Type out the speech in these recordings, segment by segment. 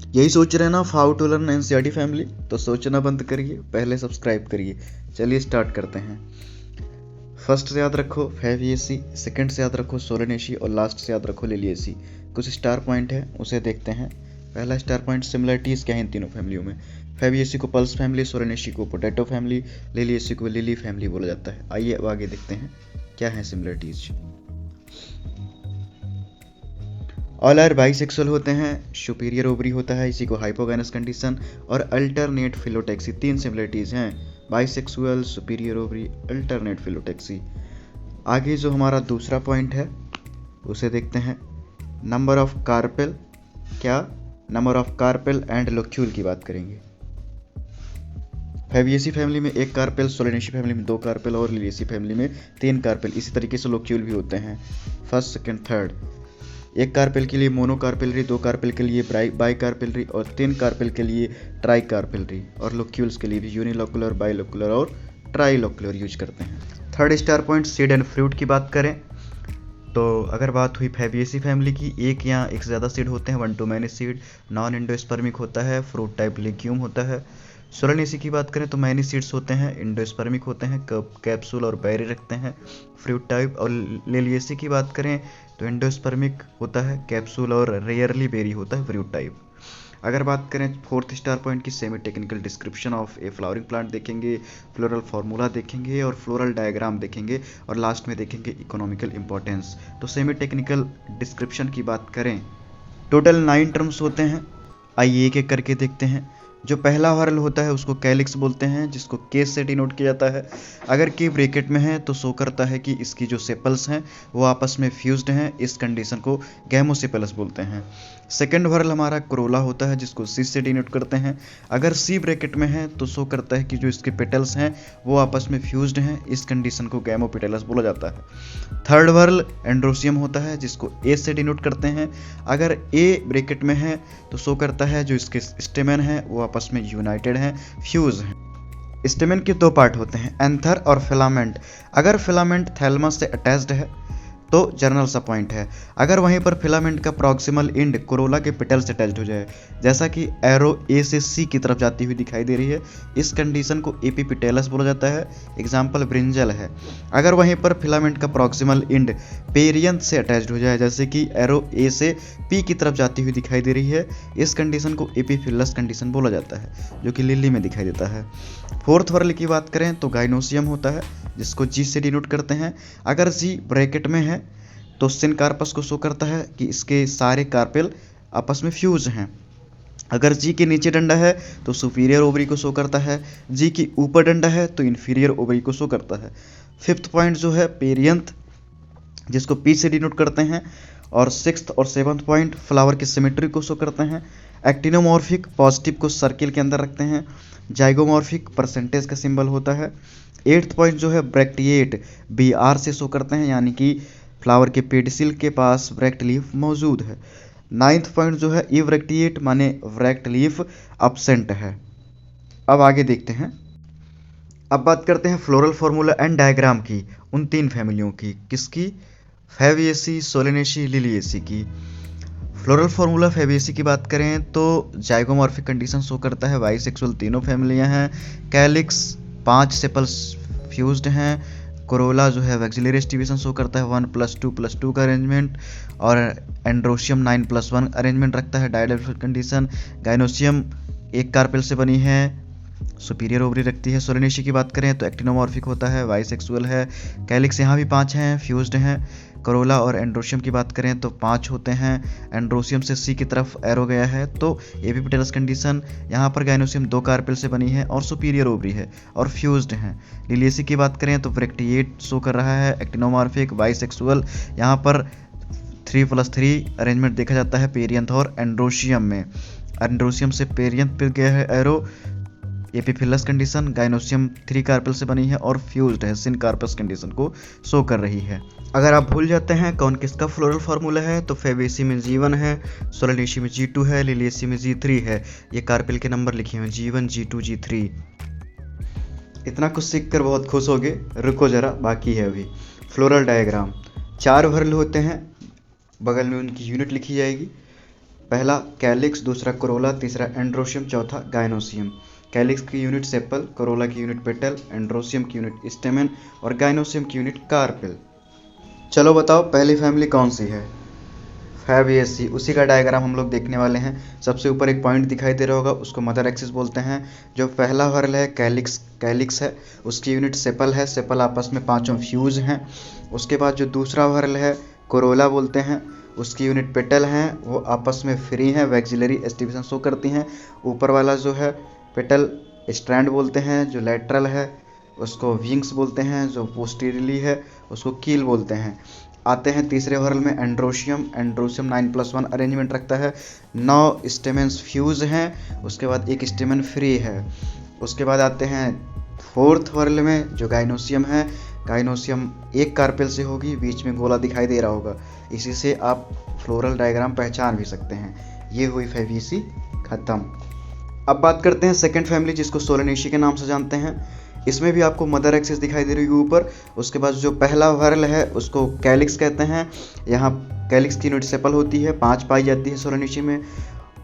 यही सोच रहे हैं ना how to learn NCERT family, तो सोचना बंद करिए, पहले सब्सक्राइब करिए। चलिए स्टार्ट करते हैं। फर्स्ट से याद रखो फैबियेसी, सेकंड से याद रखो सोलेनेसी और लास्ट से याद रखो लिलियेसी। कुछ स्टार पॉइंट है उसे देखते हैं। पहला स्टार पॉइंट, सिमिलरिटीज़ क्या है इन तीनों फैमिलियों में। फैबियेसी को पल्स फैमिली, सोलेनेसी को पोटैटो फैमिली, लिलियेसी को लिली फैमिली बोला जाता है। आइए अब आगे देखते हैं क्या है सिमिलरिटीज़। ऑल आर बाइसेक्सुअल होते हैं, सुपीरियर ओवरी होता है, इसी को हाइपोगैनस कंडीशन और अल्टरनेट फिलोटैक्सी, तीन सिमिलरिटीज़ हैं, bisexual, superior ovary, alternate phyllotaxy. आगे जो हमारा दूसरा पॉइंट है उसे देखते हैं। नंबर ऑफ कार्पेल, क्या number of carpel and locule की बात करेंगे। फैबियेसी फैमिली में एक कार्पेल, सोलेनेसी फैमिली में दो कार्पेल और लिलियेसी फैमिली में तीन कार्पेल। इसी तरीके से लोक्यूल भी होते हैं, फर्स्ट सेकंड थर्ड। एक कार्पेल के लिए मोनो कार्पेलरी, दो कार्पेल के लिए बाई कार्पेलरी और तीन कार्पेल के लिए ट्राई कार्पेलरी। और लोक्यूल्स के लिए भी यूनिलोकुलर, बाइलोकुलर और ट्राईलोकुलर यूज करते हैं। Third star point, seed and fruit की बात करें तो अगर बात हुई फैबियेसी फैमिली की, एक या एक से ज़्यादा सीड होते हैं, one two many seed, non endospermic होता है, फ्रूट टाइप लेग्यूम होता है। सोलेनेसी की बात करें तो मैनी सीड्स होते हैं, एंडोस्पर्मिक होते हैं, कैप्सूल और बैरी रखते हैं, फ्रूट टाइप। और लिलियेसी की बात करें तो एंडोस्पर्मिक होता है, कैप्सूल और रेयरली बेरी होता है, फ्रूट टाइप। अगर बात करें फोर्थ स्टार पॉइंट की, semi technical description of A flowering plant देखेंगे, फ्लोरल फार्मूला देखेंगे और फ्लोरल डायग्राम देखेंगे और लास्ट में देखेंगे इकोनॉमिकल इंपॉर्टेंस। तो सेमी टेक्निकल डिस्क्रिप्शन की बात करें, टोटल 9 टर्म्स होते हैं। आइए एक एक करके देखते हैं। जो पहला व्हर्ल होता है उसको कैलिक्स बोलते हैं, जिसको केस से डिनोट किया जाता है। अगर की ब्रैकेट में है तो शो करता है कि इसकी जो सेपल्स हैं वो आपस में फ्यूज्ड हैं, इस कंडीशन को गैमोसेपलस बोलते हैं। सेकंड व्हर्ल हमारा क्रोला होता है, जिसको सी से डिनोट करते हैं। अगर सी ब्रैकेट में है तो शो करता है कि जो इसके पेटल्स हैं वो आपस में फ्यूज्ड हैं, इस कंडीशन को गैमोपेटलस बोला जाता है। थर्ड व्हर्ल एंड्रोसियम होता है, जिसको ए से डिनोट करते हैं। अगर ए ब्रैकेट में है तो शो करता है जो इसके स्टेमेन है वो आपस में यूनाइटेड हैं, फ्यूज हैं। स्टेमेन के दो पार्ट होते हैं, एंथर और फिलामेंट। अगर फिलामेंट थैलमस से अटैच्ड है तो जर्नल सा पॉइंट है। अगर वहीं पर फिलामेंट का प्रॉक्सिमल एंड कोरोला के पेटल से अटैच्ड हो जाए, जैसा कि एरो ए से सी की तरफ जाती हुई दिखाई दे रही है, इस कंडीशन को एपिपेटलस बोला जाता है। एग्जाम्पल ब्रिंजल है। अगर वहीं पर फिलामेंट का प्रॉक्सिमल एंड पेरियंथ से अटैच्ड हो जाए, जैसे कि एरो ए से पी की तरफ जाती हुई दिखाई दे रही है, इस कंडीशन को एपिफिलस कंडीशन बोला जाता है, जो कि लिली में दिखाई देता है। फोर्थ वर्ल की बात करें तो गाइनोसियम होता है, जिसको जी से डिनोट करते हैं। अगर जी ब्रैकेट में है तो सिनकार्पस को शो करता है कि इसके सारे कार्पेल आपस में फ्यूज हैं। अगर जी के नीचे डंडा है तो सुपीरियर ओवरी को शो करता है, जी की ऊपर डंडा है तो इन्फीरियर ओवरी को शो करता है। फिफ्थ पॉइंट जो है पेरियंथ, जिसको पी से डिनोट करते हैं। और सिक्स्थ और सेवन्थ पॉइंट फ्लावर की सिमेट्री को शो करते हैं। एक्टिनोमॉर्फिक पॉजिटिव को सर्किल के अंदर रखते हैं, जाइगोमॉर्फिक परसेंटेज का सिंबल होता है। एट्थ पॉइंट जो है ब्रैक्टिएट, बी आर से शो करते हैं, यानी कि फ्लावर के पेडिसिल के पास व्रैक्ट लीफ मौजूद है। नाइन्थ पॉइंट जो है इव्रैक्टिएट, माने व्रैक्ट लीफ अब्सेंट है। अब आगे देखते हैं। अब बात करते हैं फ्लोरल फार्मूला एंड डायग्राम की, उन तीन फैमिलियों की, किसकी? फैबियेसी, सोलेनेसी, लिलियेसी की। फ्लोरल फार्मूला फैबियेसी की बात करें तो जाइगोमॉर्फिक कंडीशन शो करता है, बाइसेक्सुअल तीनों फैमिलियां हैं, कैलिक्स 5 सेपल्स फ्यूज्ड हैं, कोरोला जो है वैक्सिलरी डिस्ट्रीब्यूशन शो करता है 1+2+2 का अरेंजमेंट, और एंड्रोसियम 9+1 अरेंजमेंट रखता है, डायडेल्फिक कंडीशन। गाइनोसियम एक कार्पेल से बनी है, सुपीरियर ओवरी रखती है। सोलेनेसी की बात करें तो एक्टिनोमॉर्फिक होता है, बाइसेक्सुअल है, कैलिक्स यहाँ भी 5 हैं, फ्यूज्ड हैं। कोरोला और एंड्रोसियम की बात करें तो 5 होते हैं, एंड्रोसियम से सी की तरफ एरो गया है तो एपिपेटलस कंडीशन। यहाँ पर गाइनोसियम 2 कार्पेल से बनी है और सुपीरियर ओवरी है और फ्यूज्ड हैं। लिलियेसी की बात करें तो ब्रैक्टिएट शो कर रहा है, एक्टिनोमॉर्फिक, बाइसेक्सुअल, यहाँ पर 3+3 अरेंजमेंट देखा जाता है पेरियंथ और एंड्रोसियम में। एंड्रोसियम से पेरियंथ पे गया है arrow, epiphyllous condition. Gynoecium 3 carpel से बनी है और फ्यूज्ड है, सिनकार्पस कंडीशन को शो कर रही है। अगर आप भूल जाते हैं कौन किसका फ्लोरल फार्मूला है तो फैबियेसी में G1 है, सोलेनेसी में G2 है, लिलियेसी में G3 है। ये कार्पेल के नंबर लिखे हुए G1, G2, G3। इतना कुछ सीख कर बहुत खुश हो गए, रुको जरा, बाकी है अभी। फ्लोरल डायग्राम, 4 व्हर्ल होते हैं, बगल में उनकी यूनिट लिखी जाएगी। पहला कैलिक्स, दूसरा कोरोला, तीसरा एंड्रोशियम, चौथा गाइनोसियम। कैलिक्स की यूनिट सेपल, कोरोला की यूनिट पेटल, एंड्रोशियम की यूनिट स्टेमेन और गाइनोसियम की यूनिट कार्पेल। चलो बताओ पहली फैमिली कौन सी है? फैबिएसी। उसी का डायग्राम हम लोग देखने वाले हैं। सबसे ऊपर एक पॉइंट दिखाई दे रहा होगा, उसको मदर एक्सिस बोलते हैं। जो पहला वर्ल है कैलिक्स है, उसकी यूनिट सेपल है। सेपल आपस में पांचों फ्यूज हैं। उसके बाद जो दूसरा वर्ल है कोरोला बोलते हैं, उसकी यूनिट पेटल हैं, वो आपस में फ्री हैं, वैक्सिलरी एस्टिवेशन शो करती हैं। ऊपर वाला जो है पेटल स्ट्रैंड बोलते हैं, जो लेटरल है उसको विंग्स बोलते हैं, जो पोस्टीरियरली है उसको कील बोलते हैं। आते हैं तीसरे वर्ल में एंड्रोशियम। एंड्रोशियम 9+1 अरेंजमेंट रखता है। 9 स्टेमेंस फ्यूज हैं, उसके बाद एक स्टेमन फ्री है। उसके बाद आते हैं फोर्थ वर्ल में जो गाइनोसियम है। गाइनोसियम एक कार्पेल से होगी, बीच में गोला दिखाई दे रहा होगा, इसी से आप फ्लोरल डायग्राम पहचान भी सकते हैं। ये हुई फैबिएसी खत्म। अब बात करते हैं सेकंड फैमिली, जिसको सोलेनेशिया के नाम से जानते हैं। इसमें भी आपको मदर एक्सिस दिखाई दे रही है ऊपर। उसके बाद जो पहला वर्ल है उसको कैलिक्स कहते हैं। यहाँ कैलिक्स की यूनिट सेपल होती है, 5 पाई जाती है सोलेनेशिया में,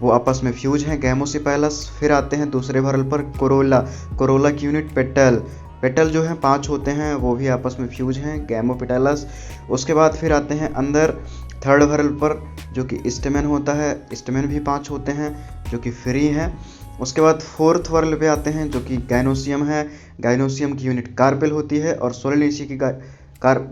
वो आपस में फ्यूज हैं, गैमोसिपेलस। फिर आते हैं दूसरे वर्ल पर कोरोला। कोरोला की यूनिट पेटल। पेटल जो है 5 होते हैं, वो भी आपस में फ्यूज हैं, गैमोपेटलस। उसके बाद फिर आते हैं अंदर थर्ड वर्ल पर, जो कि स्टेमेन होता है। स्टेमेन भी 5 होते हैं, जो कि फ्री हैं। उसके बाद फोर्थ वर्ल पे आते हैं, जो कि गाइनोसियम है। गाइनोसियम की यूनिट कार्पेल होती है, और सोलेनेशिया की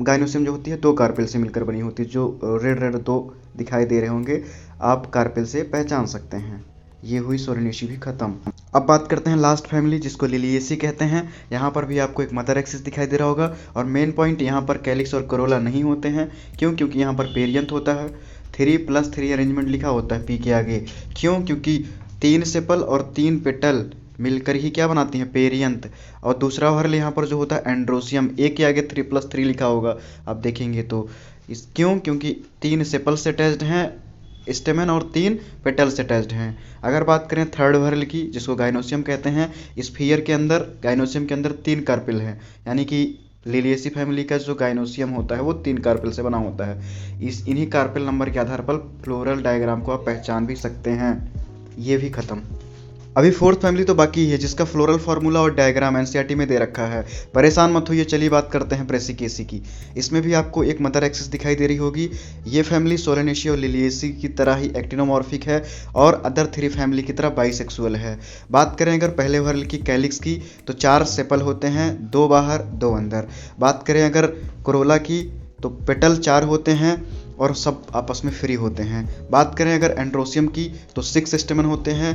गाइनोसियम जो होती है 2 कार्पेल से मिलकर बनी होती है। जो रेड 2 दिखाई दे रहे होंगे आप कार्पेल से पहचान सकते हैं। ये हुई सोलेनेशिया भी खत्म। अब बात करते हैं लास्ट फैमिली, जिसको लिलिएसी कहते हैं। यहाँ पर भी आपको एक मदर एक्सिस दिखाई दे रहा होगा, और मेन पॉइंट यहाँ पर कैलिक्स और कोरोला नहीं होते हैं। क्योंकि यहाँ पर पेरियंथ होता है, 3+3 अरेंजमेंट लिखा होता है पी के आगे। क्योंकि 3 सेपल और 3 पेटल मिलकर ही क्या बनाती हैं? पेरियंथ। और दूसरा वर्ल यहाँ पर जो होता है एंड्रोसियम, एक के आगे 3+3 लिखा होगा आप देखेंगे तो। क्योंकि 3 सेपल से अटैच्ड हैं स्टेमेन और 3 पेटल से अटैच्ड हैं। अगर बात करें थर्ड वर्ल की, जिसको गाइनोसियम कहते हैं, स्फीयर के अंदर गाइनोसियम के अंदर 3 कार्पेल हैं। यानी कि लिलिएसी फैमिली का जो गाइनोसियम होता है वो 3 कार्पेल से बना होता है। इन्हीं कार्पेल नंबर के आधार पर फ्लोरल डायग्राम को आप पहचान भी सकते हैं। ये भी खत्म। अभी फोर्थ फैमिली तो बाकी है, जिसका फ्लोरल फार्मूला और डायग्राम एनसीईआरटी में दे रखा है। परेशान मत होइए, चलिए बात करते हैं ब्रेसिकेसी की। इसमें भी आपको एक मदर एक्सिस दिखाई दे रही होगी। ये फैमिली सोलेनेशिया और लिलिएसी की तरह ही एक्टिनोमॉर्फिक है, और अदर 3 फैमिली की तरह बाइसेक्सुअल है। बात करें अगर पहले वर्ल की कैलिक्स की, तो 4 सेपल होते हैं, 2 बाहर 2 अंदर। बात करें अगर कोरोला की, तो पेटल 4 होते हैं और सब आपस में फ्री होते हैं। बात करें अगर एंड्रोसियम की, तो 6 स्टेमन होते हैं,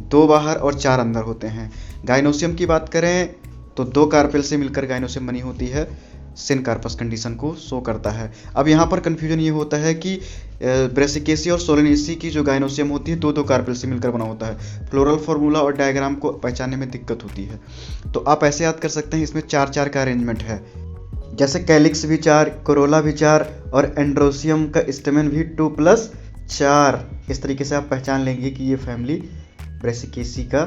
2 बाहर और 4 अंदर होते हैं। गाइनोसियम की बात करें तो 2 कार्पेल से मिलकर गाइनोसियम बनी होती है, सिनकार्पस कंडीशन को शो करता है। अब यहाँ पर कन्फ्यूजन ये होता है कि ब्रेसिकेसी और सोलेनेसी की जो गाइनोसियम होती है 2-2 कार्पेल से मिलकर बना होता है। फ्लोरल फार्मूला और डायग्राम को पहचानने में दिक्कत होती है, तो आप ऐसे याद कर सकते हैं, इसमें 4-4 का अरेंजमेंट है। जैसे कैलिक्स भी 4, कोरोला भी 4, और एंड्रोसियम का स्टेमेन भी 2+4। इस तरीके से आप पहचान लेंगे कि ये फैमिली ब्रेसिकेसी का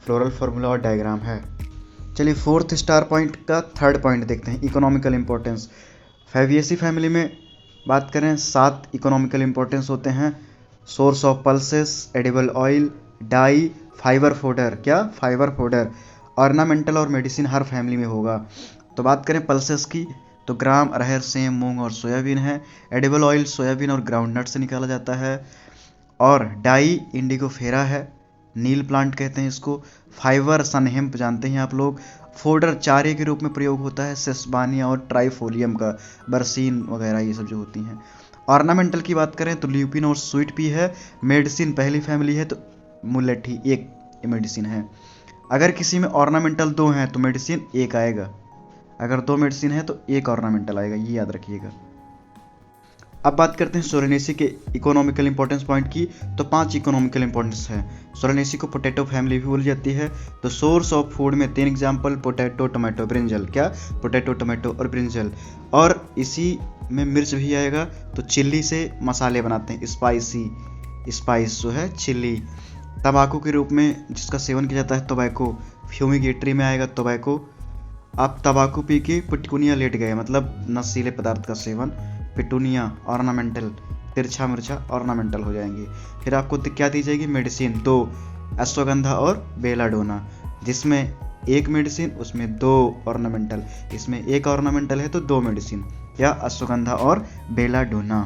फ्लोरल फार्मूला और डायग्राम है। चलिए फोर्थ स्टार पॉइंट का थर्ड पॉइंट देखते हैं, इकोनॉमिकल इंपॉर्टेंस। फैबिएसी फैमिली में बात करें 7 इकोनॉमिकल इंपॉर्टेंस होते हैं। Source of pulses, edible oil, dye, fibre fodder. क्या? Fibre fodder. ऑर्नामेंटल और मेडिसिन हर फैमिली में होगा। तो बात करें पल्सेस की, तो ग्राम, अरहर, सेम, मूंग और सोयाबीन है। एडिबल ऑयल सोयाबीन और ग्राउंडनट से निकाला जाता है। और डाई इंडिगोफेरा है, नील प्लांट कहते हैं इसको। फाइबर सनहेम्प जानते हैं आप लोग। फोडर चारे के रूप में प्रयोग होता है सेसबानिया और ट्राइफोलियम का, बरसीन वगैरह ये सब जो होती हैं। ऑर्नामेंटल की बात करें तो ल्यूपिन और स्वीट पी है। मेडिसिन पहली फैमिली है तो मुलेठी एक मेडिसिन है। अगर किसी में ऑर्नामेंटल 2 हैं तो मेडिसिन 1 आएगा, अगर 2 मेडिसिन है तो 1 ऑर्नामेंटल आएगा, ये याद रखिएगा। अब बात करते हैं सोलेनेसी के इकोनॉमिकल इंपॉर्टेंस पॉइंट की, तो 5 इकोनॉमिकल इंपॉर्टेंस है। सोलेनेसी को पोटैटो फैमिली भी बोली जाती है। तो सोर्स ऑफ फूड में 3 एग्जाम्पल, पोटैटो, टोमेटो, ब्रिंजल। क्या? पोटैटो, टोमेटो और ब्रिंजल। और इसी में मिर्च भी आएगा, तो चिल्ली से मसाले बनाते हैं, स्पाइस जो है चिल्ली। तंबाकू के रूप में जिसका सेवन किया जाता है टोबैको, फ्यूमिगेटरी में आएगा टोबैको। आप तंबाकू पी के पिटूनिया लेट गए, मतलब नशीले पदार्थ का सेवन, पिटूनिया। ऑर्नामेंटल तिरछा मिर्चा ऑर्नामेंटल हो जाएंगी। फिर आपको क्या दी जाएगी? मेडिसिन 2, अश्वगंधा और बेलाडोना, जिसमें एक मेडिसिन उसमें 2 ऑर्नामेंटल, इसमें एक ऑर्नामेंटल है तो 2 मेडिसिन, या अश्वगंधा और बेलाडोना।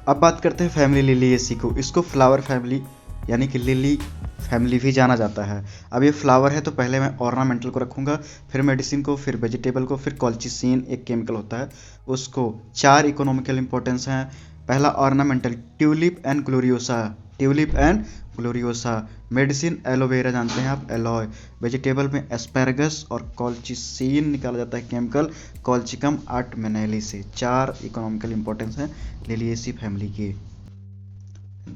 अब बात करते हैं फैमिली लिलिएसी को। इसको फ्लावर फैमिली यानी कि लिली फैमिली भी जाना जाता है। अब ये फ्लावर है तो पहले मैं ऑर्नामेंटल को रखूँगा, फिर मेडिसिन को, फिर वेजिटेबल को, फिर कॉल्चिसिन एक केमिकल होता है उसको। 4 इकोनॉमिकल इंपॉर्टेंस हैं। पहला ornamental tulip and gloriosa, tulip and gloriosa. Medicine aloe vera जानते हैं आप, एलॉय। वेजिटेबल में एस्पैरगस और कॉल्चिसिन निकाला जाता है केमिकल कॉल्चिकम आर्टमेनेली से। 4 इकोनॉमिकल इंपॉर्टेंस हैं लिलिएसी फैमिली के।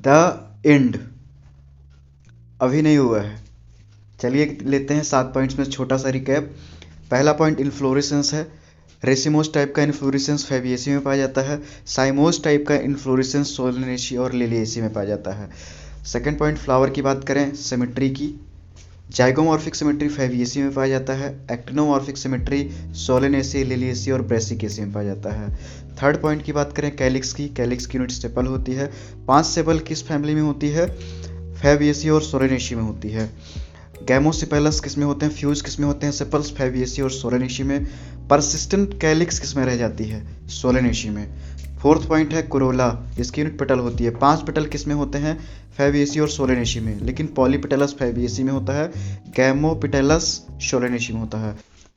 द एंड अभी नहीं हुआ है। चलिए लेते हैं 7 पॉइंट्स में छोटा सा रिकैप। पहला पॉइंट इन्फ्लोरेसेंस है। रेसिमोस टाइप का इन्फ्लोरेसेंस फैबिएसी में पाया जाता है। साइमोस टाइप का इन्फ्लोरेसेंस सोलेनेसी और लिलिएसी में पाया जाता है। सेकंड पॉइंट फ्लावर की बात करें, सिमेट्री की, जाइगोमॉर्फिक सिमेट्री फैबिएसी में पाया जाता है। एक्टिनोमॉर्फिक सिमेट्री सोलेनेसी, लिलिएसी और ब्रेसिकेसी में पाया जाता है। थर्ड पॉइंट की बात करें कैलिक्स की, कैलिक्स की यूनिट सेपल होती है। 5 सेपल किस फैमिली में होती है? फैबिएसी और सोलेनेसी में होती है। गैमोसिपेलस किस में होते हैं? फ्यूज किस में होते हैं? सेपल्स फैबिएसी और सोलेनेसी में। परसिस्टेंट कैलिक्स किस में रह जाती है? सोलेनेसी में। फोर्थ पॉइंट है कोरोला, जिसकी यूनिट पेटल होती है। 5 पेटल किस में होते हैं? फैबिएसी और सोलेनेसी में, लेकिन पॉलीपेटलस फैबिएसी में होता है, गैमोपेटलस सोलेनेसी में होता है।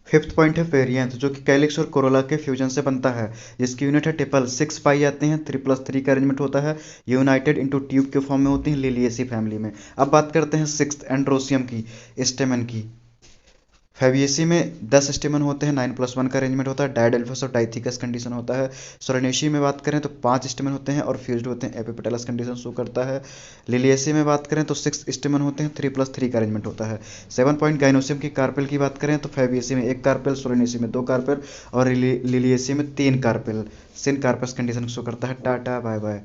फिफ्थ पॉइंट है वेरिएंट, जो कि कैलिक्स और कोरोला के फ्यूजन से बनता है, जिसकी यूनिट है टिपल। 6 पाई जाते हैं, 3+3 का अरेंजमेंट होता है, यूनाइटेड इनटू ट्यूब के फॉर्म में होती हैं लिलिएसी फैमिली में। अब बात करते हैं 6th एंड्रोसियम की, स्टेमन की। फैबिएसी में 10 स्टेमन होते हैं, 9+1 का अरेंजमेंट होता है, डायडेल्फस और डाइथिकस कंडीशन होता है। सोलेनेसी में बात करें तो 5 स्टेमन होते हैं और फ्यूज्ड होते हैं, एपिपेटलस कंडीशन शो करता है। लिलिएसी में बात करें तो 6 स्टेमन होते हैं, 3+3 का अरेंजमेंट होता है। 7 पॉइंट गाइनोसियम की कार्पेल की बात करें तो फैबिएसी में 1 कार्पेल, सोलेनेसी में 2 कार्पेल और लिलिएसी में 3 carpel. Syncarpous condition show करता है। Tata bye bye.